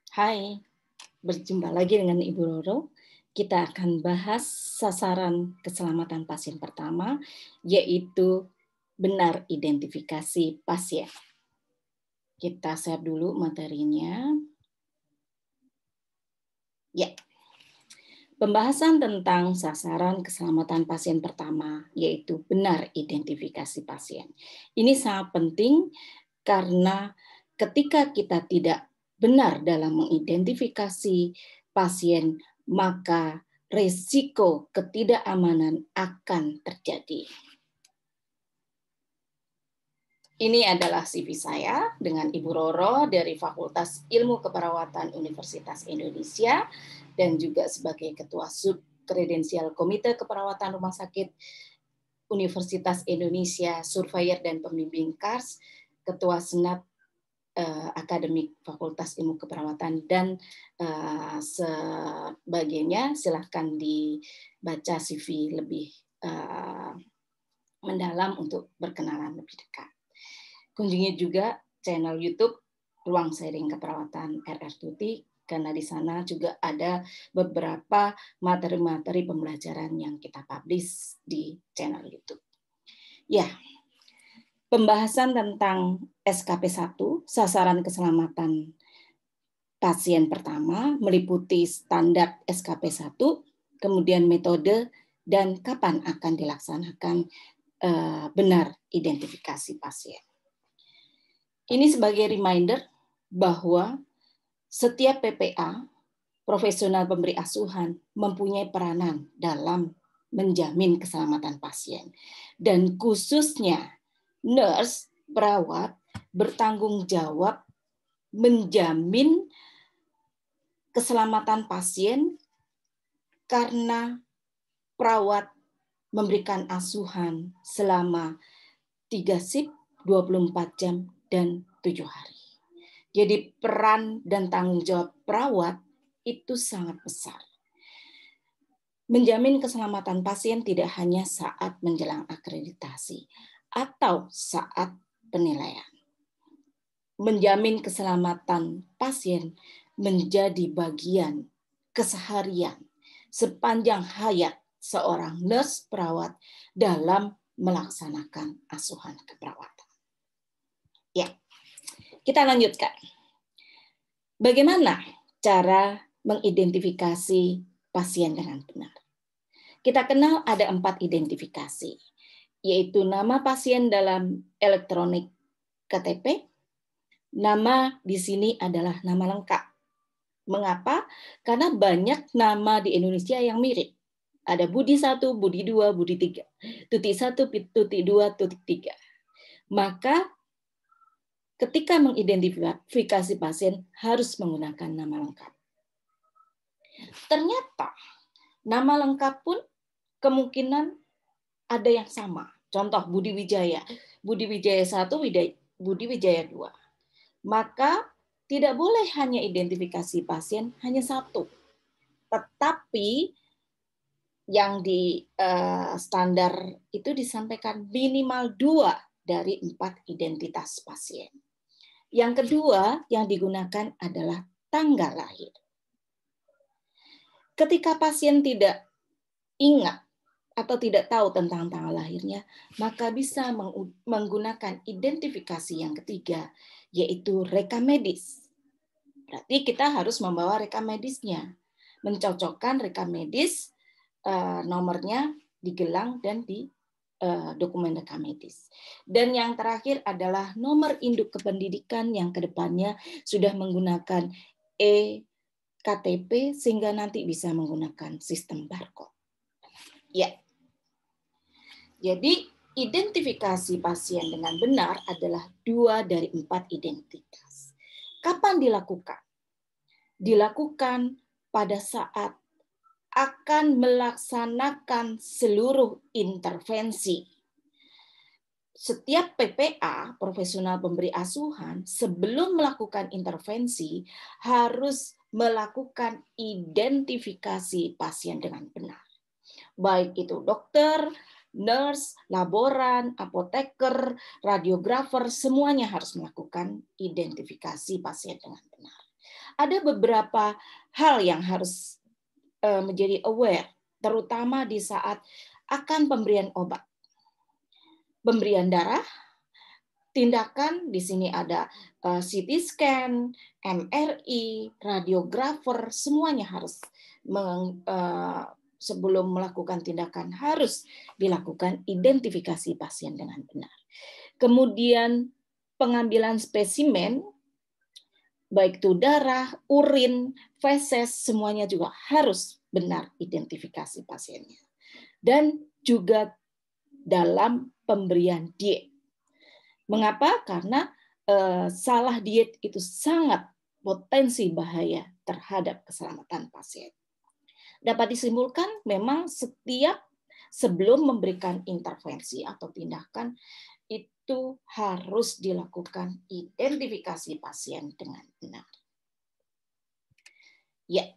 Hai, berjumpa lagi dengan Ibu Roro. Kita akan bahas sasaran keselamatan pasien pertama, yaitu benar identifikasi pasien. Kita share dulu materinya. Ya, pembahasan tentang sasaran keselamatan pasien pertama, yaitu benar identifikasi pasien. Ini sangat penting karena ketika kita tidak benar dalam mengidentifikasi pasien, maka resiko ketidakamanan akan terjadi. Ini adalah CV saya dengan Ibu Roro dari Fakultas Ilmu Keperawatan Universitas Indonesia dan juga sebagai Ketua Subkredensial Komite Keperawatan Rumah Sakit Universitas Indonesia, Surveyor dan Pembimbing KARS, Ketua Senat Akademik Fakultas Ilmu Keperawatan dan sebagainya. Silahkan dibaca CV lebih mendalam untuk berkenalan lebih dekat. Kunjungi juga channel YouTube Ruang Sharing Keperawatan RR Tuti, karena di sana juga ada beberapa materi-materi pembelajaran yang kita publish di channel YouTube. Ya, pembahasan tentang SKP 1, sasaran keselamatan pasien pertama, meliputi standar SKP 1, kemudian metode, dan kapan akan dilaksanakan benar identifikasi pasien. Ini sebagai reminder bahwa setiap PPA, profesional pemberi asuhan, mempunyai peranan dalam menjamin keselamatan pasien. Dan khususnya nurse, perawat, bertanggung jawab menjamin keselamatan pasien karena perawat memberikan asuhan selama 3 shift, 24 jam, dan 7 hari. Jadi peran dan tanggung jawab perawat itu sangat besar. Menjamin keselamatan pasien tidak hanya saat menjelang akreditasi atau saat penilaian. Menjamin keselamatan pasien menjadi bagian keseharian sepanjang hayat seorang nurse perawat dalam melaksanakan asuhan keperawatan. Ya, kita lanjutkan. Bagaimana cara mengidentifikasi pasien dengan benar? Kita kenal ada 4 identifikasi, yaitu nama pasien dalam elektronik KTP. Nama di sini adalah nama lengkap. Mengapa? Karena banyak nama di Indonesia yang mirip. Ada Budi 1, Budi 2, Budi 3. Tuti 1, Tuti 2, Tuti 3. Maka ketika mengidentifikasi pasien harus menggunakan nama lengkap. Ternyata nama lengkap pun kemungkinan ada yang sama. Contoh Budi Wijaya. Budi Wijaya 1, Budi Wijaya 2. Maka tidak boleh hanya identifikasi pasien hanya satu. Tetapi yang di standar itu disampaikan minimal 2 dari 4 identitas pasien. Yang kedua yang digunakan adalah tanggal lahir. Ketika pasien tidak ingat atau tidak tahu tentang tanggal lahirnya, maka bisa menggunakan identifikasi yang ketiga, yaitu rekam medis. Berarti kita harus membawa rekam medisnya, mencocokkan rekam medis nomornya di gelang dan di dokumen rekam medis. Dan yang terakhir adalah nomor induk kependidikan yang kedepannya sudah menggunakan KTP sehingga nanti bisa menggunakan sistem barcode. Ya. Jadi identifikasi pasien dengan benar adalah 2 dari 4 identitas. Kapan dilakukan? Dilakukan pada saat akan melaksanakan seluruh intervensi. Setiap PPA, profesional pemberi asuhan, sebelum melakukan intervensi harus melakukan identifikasi pasien dengan benar. Baik itu dokter, nurse, laboran, apoteker, radiografer, semuanya harus melakukan identifikasi pasien dengan benar. ada beberapa hal yang harus menjadi aware, terutama di saat akan pemberian obat. Pemberian darah, tindakan di sini ada CT scan, MRI, radiografer, semuanya harus sebelum melakukan tindakan harus dilakukan identifikasi pasien dengan benar. Kemudian pengambilan spesimen, baik itu darah, urin, feses, semuanya juga harus benar identifikasi pasiennya. Dan juga dalam pemberian diet. Mengapa? Karena salah diet itu sangat potensi bahaya terhadap keselamatan pasien. Dapat disimpulkan memang setiap sebelum memberikan intervensi atau tindakan itu harus dilakukan identifikasi pasien dengan benar. Ya,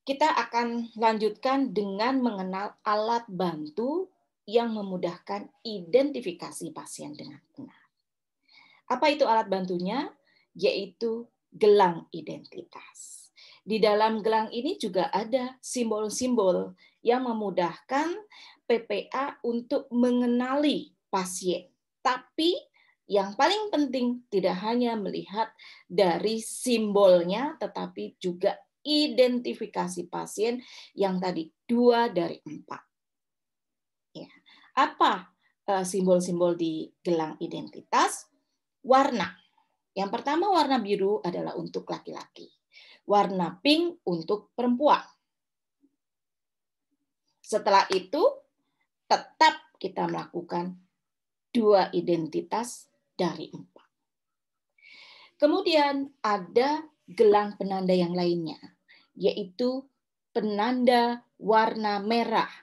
kita akan lanjutkan dengan mengenal alat bantu yang memudahkan identifikasi pasien dengan benar. Apa itu alat bantunya? Yaitu gelang identitas. Di dalam gelang ini juga ada simbol-simbol yang memudahkan PPA untuk mengenali pasien. Tapi yang paling penting tidak hanya melihat dari simbolnya, tetapi juga identifikasi pasien yang tadi 2 dari 4. Ya. Apa simbol-simbol di gelang identitas? Warna. Yang pertama warna biru adalah untuk laki-laki. Warna pink untuk perempuan. Setelah itu tetap kita melakukan 2 identitas dari 4. Kemudian ada gelang penanda yang lainnya, yaitu penanda warna merah,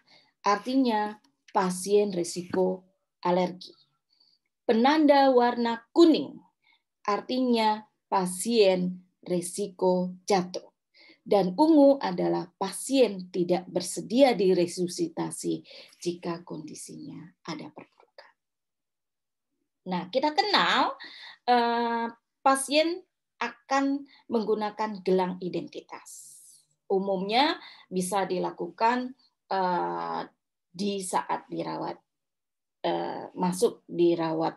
artinya pasien risiko alergi. Penanda warna kuning, artinya pasien risiko jatuh. Dan ungu adalah pasien tidak bersedia diresusitasi jika kondisinya ada perburukan. Nah, kita kenal pasien akan menggunakan gelang identitas. Umumnya bisa dilakukan di saat dirawat, masuk dirawat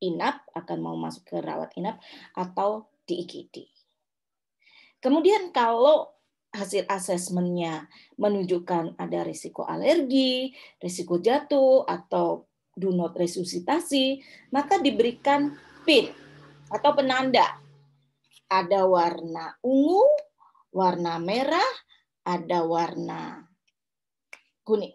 inap, akan mau masuk ke rawat inap, atau di IGD. Kemudian kalau hasil asesmennya menunjukkan ada risiko alergi, risiko jatuh, atau do not resusitasi, maka diberikan PIN atau penanda. Ada warna ungu, warna merah, ada warna kuning.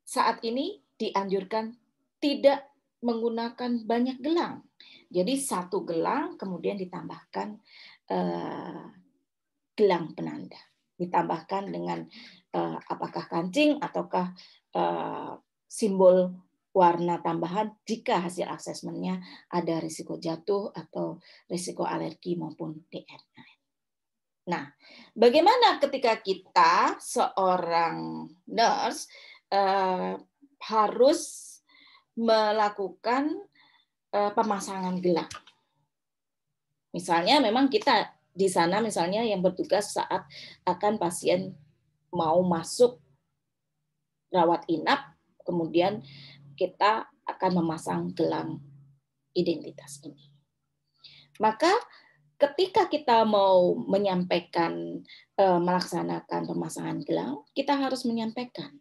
Saat ini dianjurkan tidak menggunakan banyak gelang. Jadi 1 gelang kemudian ditambahkan gelang penanda. Ditambahkan dengan apakah kancing ataukah simbol warna tambahan jika hasil asesmennya ada risiko jatuh atau risiko alergi maupun DNA. Nah, bagaimana ketika kita seorang nurse harus melakukan pemasangan gelang? Misalnya memang kita di sana misalnya yang bertugas saat akan pasien mau masuk rawat inap, kemudian kita akan memasang gelang identitas ini. Maka ketika kita mau menyampaikan, melaksanakan pemasangan gelang, kita harus menyampaikan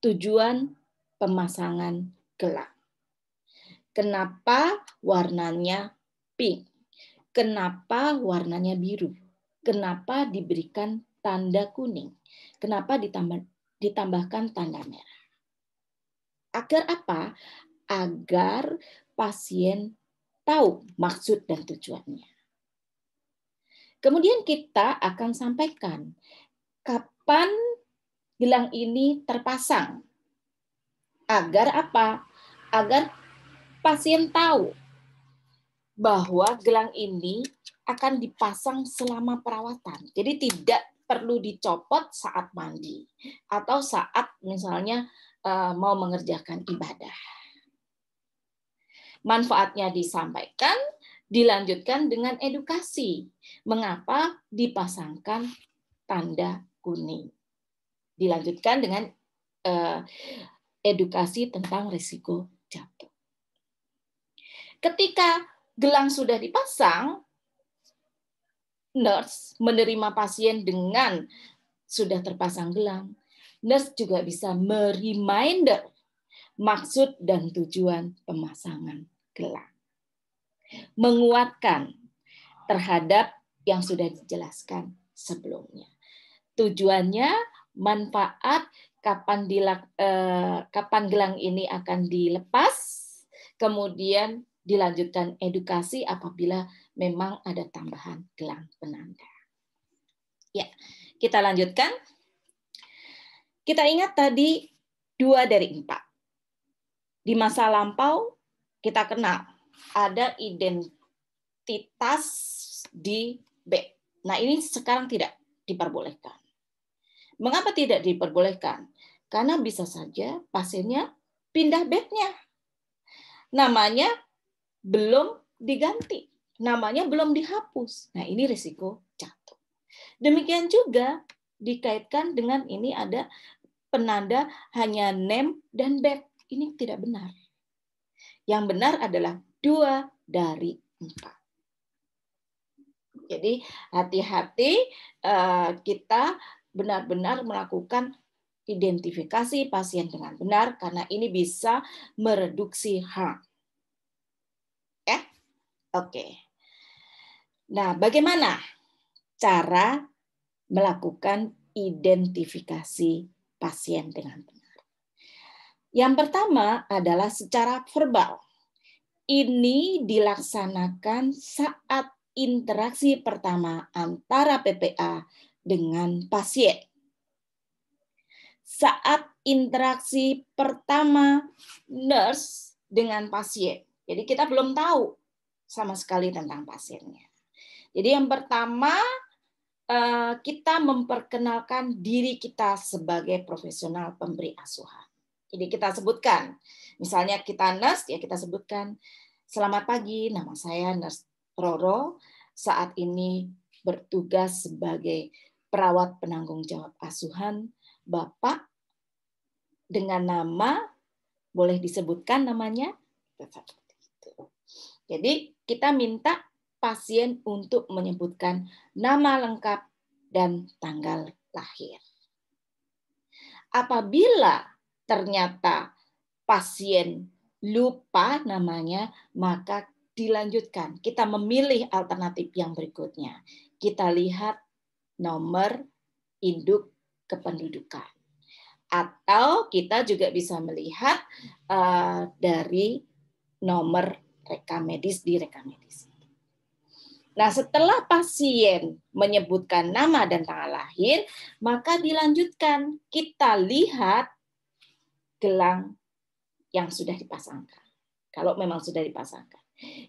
tujuan pemasangan gelang. Kenapa warnanya pink? Kenapa warnanya biru? Kenapa diberikan tanda kuning? Kenapa ditambahkan tanda merah? Agar apa? Agar pasien tahu maksud dan tujuannya. Kemudian kita akan sampaikan kapan gelang ini terpasang. Agar apa? Agar pasien tahu bahwa gelang ini akan dipasang selama perawatan. Jadi tidak perlu dicopot saat mandi atau saat misalnya mau mengerjakan ibadah. Manfaatnya disampaikan Dilanjutkan dengan edukasi. Mengapa dipasangkan tanda kuning? Dilanjutkan dengan edukasi tentang risiko jatuh. Ketika gelang sudah dipasang, nurse menerima pasien dengan sudah terpasang gelang. Nurse juga bisa mereminder maksud dan tujuan pemasangan gelang. Menguatkan terhadap yang sudah dijelaskan sebelumnya. Tujuannya, manfaat, kapan gelang ini akan dilepas, kemudian dilanjutkan edukasi apabila memang ada tambahan gelang penanda. Ya, kita lanjutkan. Kita ingat tadi 2 dari 4. Di masa lampau kita kenal ada identitas di B. Nah, ini sekarang tidak diperbolehkan. Mengapa tidak diperbolehkan? Karena bisa saja pasiennya pindah bednya. Namanya belum diganti. Namanya belum dihapus. Nah, ini risiko jatuh. Demikian juga dikaitkan dengan ini ada penanda hanya name dan bed. Ini tidak benar. Yang benar adalah 2 dari 4. Jadi hati-hati kita benar-benar melakukan identifikasi pasien dengan benar karena ini bisa mereduksi harm. Ya? Oke. Nah, bagaimana cara melakukan identifikasi pasien dengan benar? Yang pertama adalah secara verbal. Ini dilaksanakan saat interaksi pertama antara PPA dengan pasien. Saat interaksi pertama nurse dengan pasien. Jadi kita belum tahu sama sekali tentang pasiennya. Jadi yang pertama kita memperkenalkan diri kita sebagai profesional pemberi asuhan. Jadi kita sebutkan, misalnya kita nurse, ya kita sebutkan, selamat pagi, nama saya Nurse Roro, saat ini bertugas sebagai perawat penanggung jawab asuhan Bapak dengan nama, boleh disebutkan namanya? Jadi kita minta pasien untuk menyebutkan nama lengkap dan tanggal lahir. Apabila ternyata pasien lupa namanya, maka dilanjutkan. Kita memilih alternatif yang berikutnya. Kita lihat nomor induk kependudukan. Atau kita juga bisa melihat dari nomor rekam medis di rekam medis. Nah, setelah pasien menyebutkan nama dan tanggal lahir, maka dilanjutkan kita lihat gelang yang sudah dipasangkan. Kalau memang sudah dipasangkan.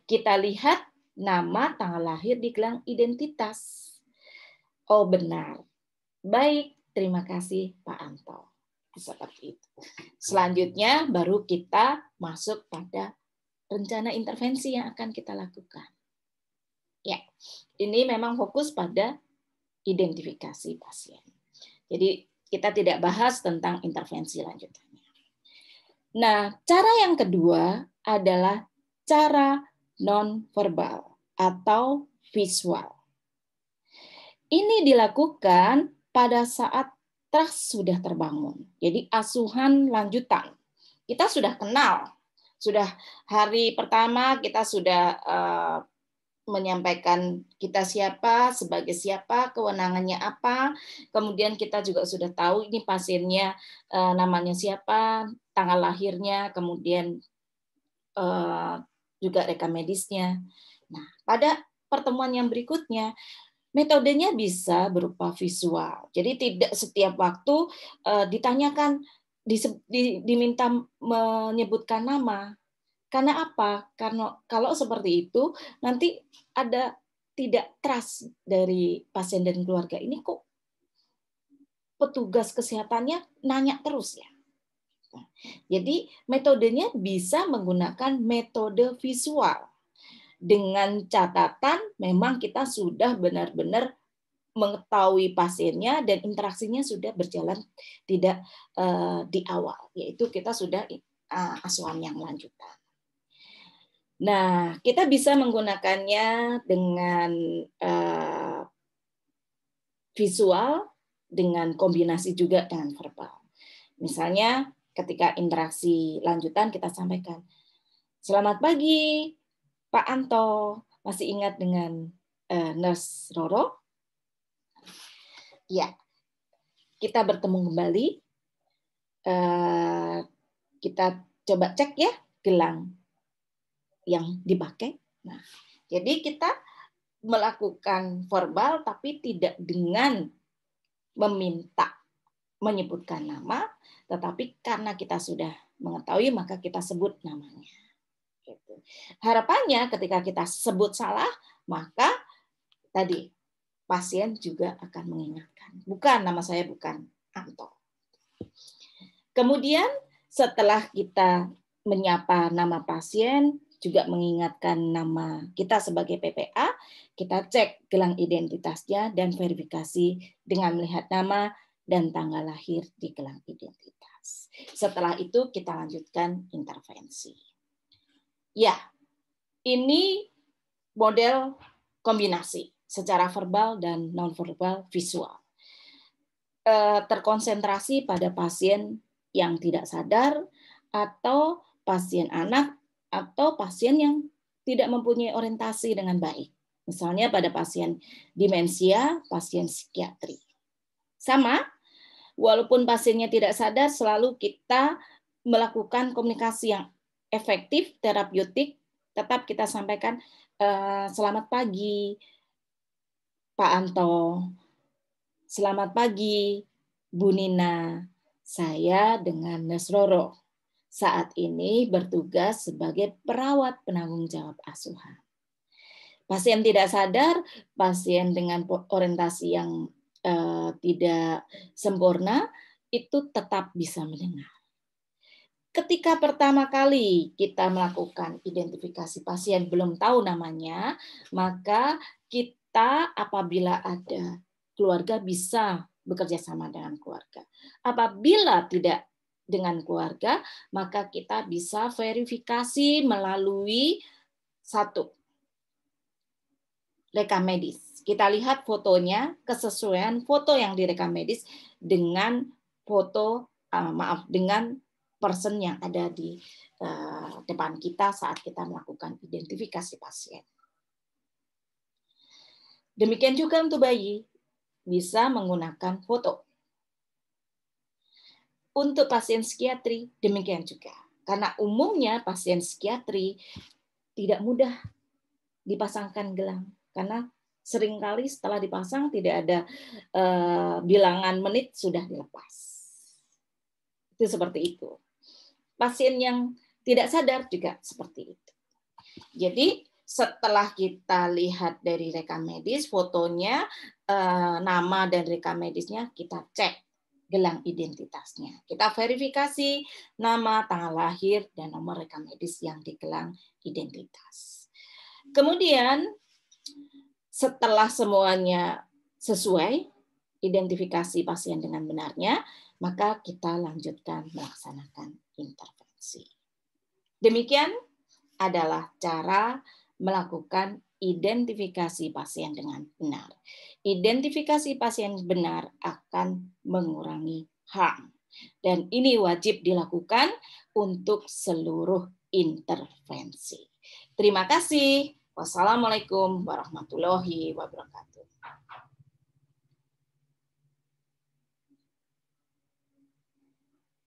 Kita lihat nama, tanggal lahir di gelang identitas. Oh, benar. Baik, terima kasih Pak Anto. Seperti itu. Selanjutnya baru kita masuk pada rencana intervensi yang akan kita lakukan. Ya, ini memang fokus pada identifikasi pasien. Jadi kita tidak bahas tentang intervensi lanjutannya. Nah, cara yang kedua adalah cara non-verbal atau visual. Ini dilakukan pada saat trust sudah terbangun. Jadi asuhan lanjutan. Kita sudah kenal. Sudah hari pertama kita sudah menyampaikan kita siapa, sebagai siapa, kewenangannya apa. Kemudian kita juga sudah tahu ini pasiennya namanya siapa, tanggal lahirnya, kemudian juga rekam medisnya. Nah, pada pertemuan yang berikutnya, metodenya bisa berupa visual. Jadi tidak setiap waktu ditanyakan, diminta menyebutkan nama. Karena apa? Karena kalau seperti itu nanti ada tidak trust dari pasien dan keluarga. Ini kok petugas kesehatannya nanya terus ya. Jadi metodenya bisa menggunakan metode visual. dengan catatan memang kita sudah benar-benar mengetahui pasiennya dan interaksinya sudah berjalan tidak di awal, yaitu kita sudah asuhan yang lanjutan. Nah, kita bisa menggunakannya dengan visual, dengan kombinasi juga dengan verbal. Misalnya ketika interaksi lanjutan kita sampaikan, "Selamat pagi, Pak Anto. Masih ingat dengan Nurse Roro?" Ya, kita bertemu kembali. Kita coba cek ya gelang yang dipakai. Nah, jadi kita melakukan verbal tapi tidak dengan meminta menyebutkan nama, tetapi karena kita sudah mengetahui maka kita sebut namanya. Gitu. Harapannya ketika kita sebut salah, maka tadi pasien juga akan mengingatkan, bukan, nama saya bukan Anto. Kemudian setelah kita menyapa nama pasien, juga mengingatkan nama kita sebagai PPA, kita cek gelang identitasnya dan verifikasi dengan melihat nama dan tanggal lahir di gelang identitas. Setelah itu kita lanjutkan intervensi. Ya, ini model kombinasi secara verbal dan non-verbal visual. Terkonsentrasi pada pasien yang tidak sadar atau pasien anak atau pasien yang tidak mempunyai orientasi dengan baik. Misalnya pada pasien demensia, pasien psikiatri. Sama, walaupun pasiennya tidak sadar, selalu kita melakukan komunikasi yang efektif, terapeutik, tetap kita sampaikan, "Selamat pagi, Pak Anto. Selamat pagi, Bu Nina. Saya dengan Nurse Roro. Saat ini bertugas sebagai perawat penanggung jawab asuhan." Pasien tidak sadar, pasien dengan orientasi yang tidak sempurna, itu tetap bisa mendengar. Ketika pertama kali kita melakukan identifikasi pasien belum tahu namanya, maka kita apabila ada keluarga bisa bekerja sama dengan keluarga. Apabila tidak dengan keluarga, maka kita bisa verifikasi melalui satu, rekam medis. Kita lihat fotonya, kesesuaian foto yang direkam medis dengan foto, dengan person yang ada di depan kita saat kita melakukan identifikasi pasien. Demikian juga untuk bayi, bisa menggunakan foto. Untuk pasien psikiatri, demikian juga. Karena umumnya pasien psikiatri tidak mudah dipasangkan gelang. Karena seringkali setelah dipasang tidak ada bilangan menit sudah dilepas. Itu seperti itu. Pasien yang tidak sadar juga seperti itu. Jadi setelah kita lihat dari rekam medis, fotonya, nama dan rekam medisnya, kita cek gelang identitasnya. Kita verifikasi nama, tanggal lahir, dan nomor rekam medis yang di gelang identitas. Kemudian setelah semuanya sesuai, identifikasi pasien dengan benarnya, maka kita lanjutkan melaksanakan intervensi. Demikian adalah cara melakukan identifikasi pasien dengan benar. Identifikasi pasien benar akan mengurangi harm. Dan ini wajib dilakukan untuk seluruh intervensi. Terima kasih. Wassalamualaikum warahmatullahi wabarakatuh.